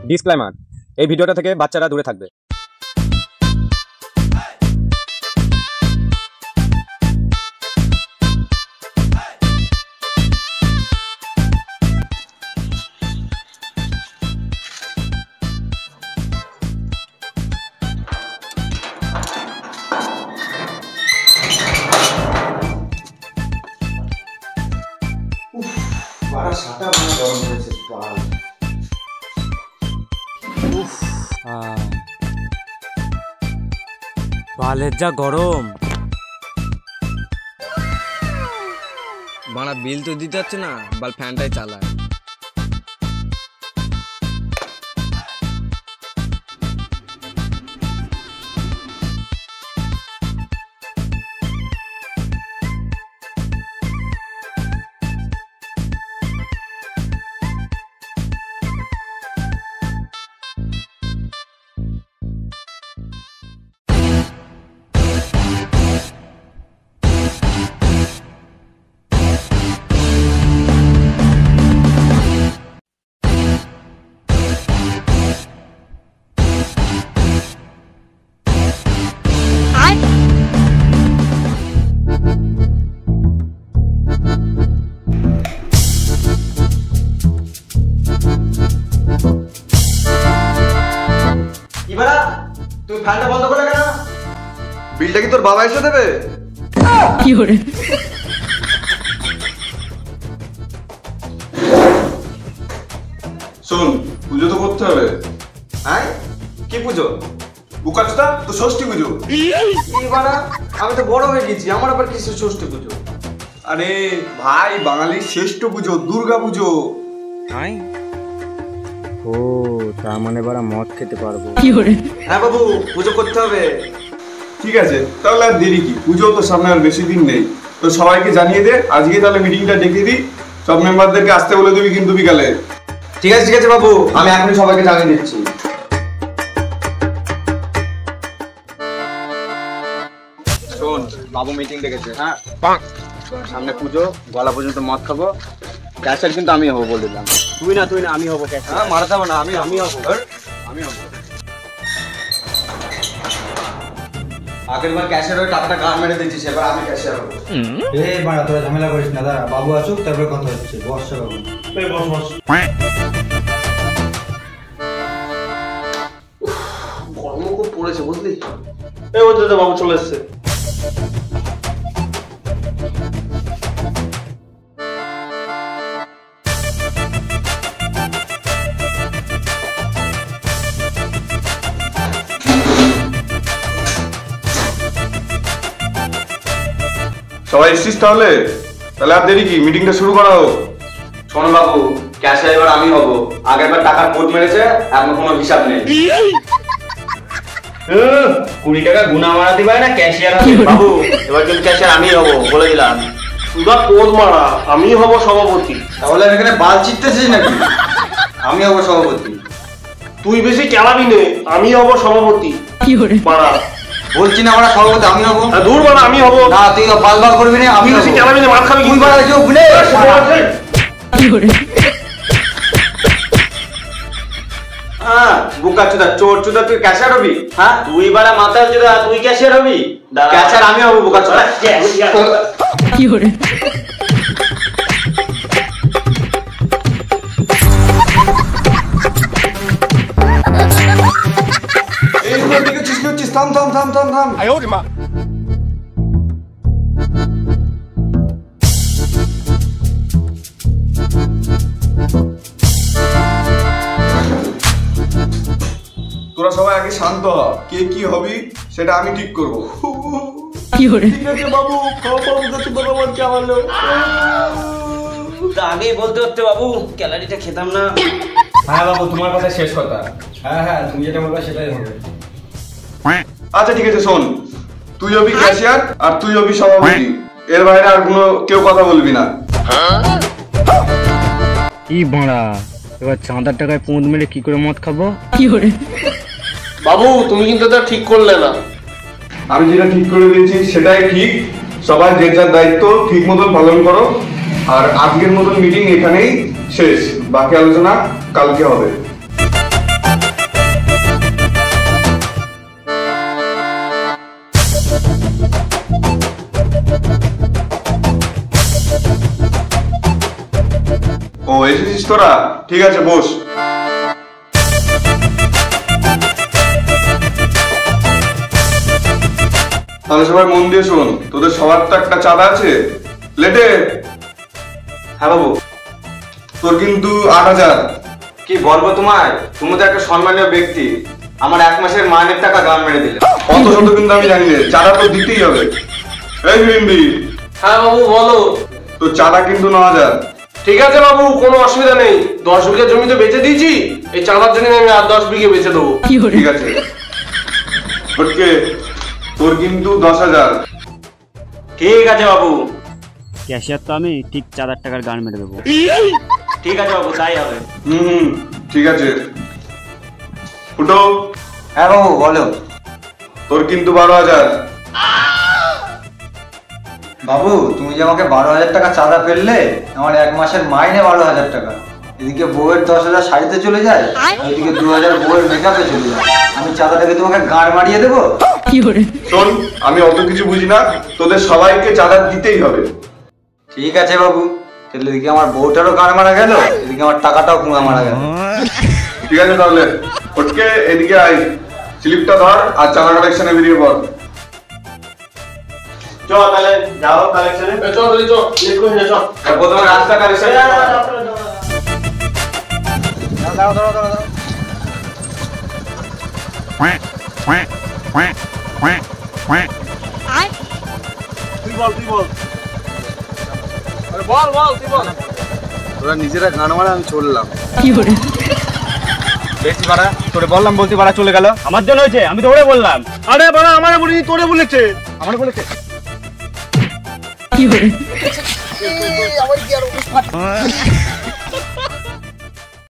Disclaimer, এই ভিডিওটা থেকে বাচ্চারা দূরে থাকবে। বালের যা গরম, বাড়া বিল তো দিতে হচ্ছে না, বাল ফ্যানটাই চালায়। তুই ফ্যানটা বন্ধ করে কেন? বিলটা কি তোর বাবা এসে দেবে? কি করে? শোন, পুজো তো করতে হবে। হ্যাঁ, কি পুজো? বুকাচটা তো ষষ্ঠী পুজো। এবারে আমি তো বড় হয়ে গেছি, আমার আবার কিসের ষষ্ঠী পুজো? আরে ভাই, বাঙালির শ্রেষ্ঠ পুজো দুর্গা পুজো। ও তার মানে বারা মদ খেতে পারবো। কি করে? হ্যাঁ বাবু, পুজো করতে হবে। ঠিক আছে, তাহলে আর দেরি কি, পুজো তো সামনে আর বেশি দিন নেই। তো সবাইকে জানিয়ে দে, আজকে তাহলে মিটিংটা ডেকে দিই, সব মেম্বারদেরকে আসতে বলে দিবি কিন্তু বিকালে। ঠিক আছে বাবু, আমি এখনই সবাইকে জানিয়ে দিচ্ছি। শোন, বাবু মিটিং ডেকেছে। হ্যাঁ, সামনে পুজো, গলা পর্যন্ত মদ খাবো। ক্যাশার কিন্তু আমি হবো বলে দিলাম। তুই না আমি হবো ক্যাশার। হ্যাঁ, মারাতে হবে না, আমি হবো। আগের বার ক্যাশিয়ার হয়ে টাকাটা গান মেরে দিচ্ছিস, এবার আমি ক্যাশিয়ার হবো। বাড়া তোরা ঝামেলা করিস না, দাঁড়া বাবু আসুক তারপরে কথা হচ্ছে। বস বাবু, গরম খুব পড়েছে বুঝলি। বাবু চলে এসছে। সবাই এসছিস তাহলে আর দেরি কি, মিটিংটা শুরু করা হোক। শোন বাবু, ক্যাশিয়ার এবার আমি হবো। আগের বার টাকার কোট মেরেছে, এখন কোনো হিসাব নেই। 20 টাকা গুনা মারাতে পারে না ক্যাশিয়ার হবে। বাবু এবার কিন্তু ক্যাশিয়ার আমি হবো বলে দিলাম। তুই কোদ মারা, আমি হব সভাপতি। তাহলে এখানে বাল চিটতেছিস নাকি? আমি হবো সভাপতি। তুই বেশি চালাবি নে, আমি হব সভাপতি। কি করে? মারা বলছি না আমরা সভাপতি আমি হবো। দূর মারা, আমি হব না, তুই বাল বাল করবি না, আমি বেশি চালাবি না, মার খাবি। তুই বাড়া চুপ নে। কি করে? হ্যাঁ, বুকা চুদা, চোর চুদা, তুই ক্যাশিয়ার হবি? হ্যাঁ, তুই বাড়া মাথা চোদা, তুই ক্যাশিয়ার হবি? ক্যাশিয়ার আমি হবো বুকা চুদা। কি করে? এই দিকে চিস করছিস, থাম। তোরা সবাই আগে শান্ত হ, কে কি হবি সেটা আমি ঠিক করব। কি করে? ঠিক আছে বাবু, বাবু কাছে ভগবান কে আমারলো। আগেই বলতে হচ্ছে বাবু, ক্যালারিটা খেতাম না। হ্যাঁ বাবু, তোমার কথা শেষ কথা। হ্যাঁ, তুমি যেটা বলবে সেটাই হবে। আচ্ছা ঠিক আছে, শোন, তুই হবি ক্যাশিয়ার আর তুই হবি সভাপতি। এর বাইরে আর কোনো কেউ কথা বলবি না। কি বাড়া, এবার চাঁদার টাকায় পুঁদ মেরে কি করে মদ খাবো? কি করে? বাবু তুমি কিন্তু এটা ঠিক করলে না। আমি যেটা ঠিক করে দিয়েছি সেটাই ঠিক। সবাই যে যার দায়িত্ব ঠিক মতন পালন করো। আর আজকের মতন মিটিং এখানেই শেষ, বাকি আলোচনা কালকে হবে। এসেছিস তোরা? ঠিক আছে, বস। তাহলে সবাই মন দিয়ে শোন, তোদের সবার তো একটা চাঁদা আছে। লেটে। হ্যাঁ বাবু। তোর কিন্তু 8,000। কি বলবো তোমায়, তুমি তো একটা সম্মানীয় ব্যক্তি, আমার 1 মাসের মাইনের টাকা গান মেরে দিলে। অত শত কিন্তু আমি জানি না, চাঁদা তো দিতেই হবে। এই বিরিন্দি, হ্যাঁ বাবু বলো। তোর চাঁদা কিন্তু 9,000। ঠিক আছে বাবু, কোনো অসুবিধা নেই। 10 বিঘা জমি তো বেচে দিয়েছি, এই চাঁদার জন্য আমি আর 10 বিঘে বেচে দেবো। ঠিক আছে। ওকে, তোর কিন্তু 10,000। ঠিক আছে বাবু। ক্যাশিয়ার তো আমি ঠিক 4,000 টাকার গান মেরে দেবো। ঠিক আছে বাবু, তাই হবে। ঠিক আছে। ফুটো। হ্যাঁ বাবু বলো। তোর কিন্তু 12,000। বাবু তুমি যে আমাকে 12,000 টাকা চাঁদা ফেললে, আমার 1 মাসের মাইনে 12,000 টাকা। এদিকে বউয়ের 10,000 শাড়িতে চলে যায়, এদিকে 2,000 বউয়ের মেকআপে চলে যায়। আমি চাঁদাটাকে তোমাকে গাঁড় মারিয়ে দেবো? শোন, আমি অত কিছু বুঝি না, তোদের সবাইকে চাঁদা দিতেই হবে। ঠিক আছে বাবু, তাহলে এদিকে আমার বউটারও গাঁড় মারা গেল, এদিকে আমার টাকাটাও পুঙা মারা গেল। ঠিক আছে, তাহলে ওটকে এদিকে আয়, স্লিপটা ধর আর চাঁদা কালেকশনে বেরিয়ে পড়। চ তাহলে যাও কালেকশনে। চল তাহলে চল, লেট করে চল। প্রথমে রাস্তা কালেকশন। তোরা নিজেরা গান মারা, আমি চললাম। বেশি ভাড়া তোরে বললাম, বলতে ভাড়া চলে গেল। আমার জন্য হয়েছে, আমি তো ওরে বললাম। আরে বাড়া, আমার বলিনি, তোরে বলেছে। আমার বলেছে।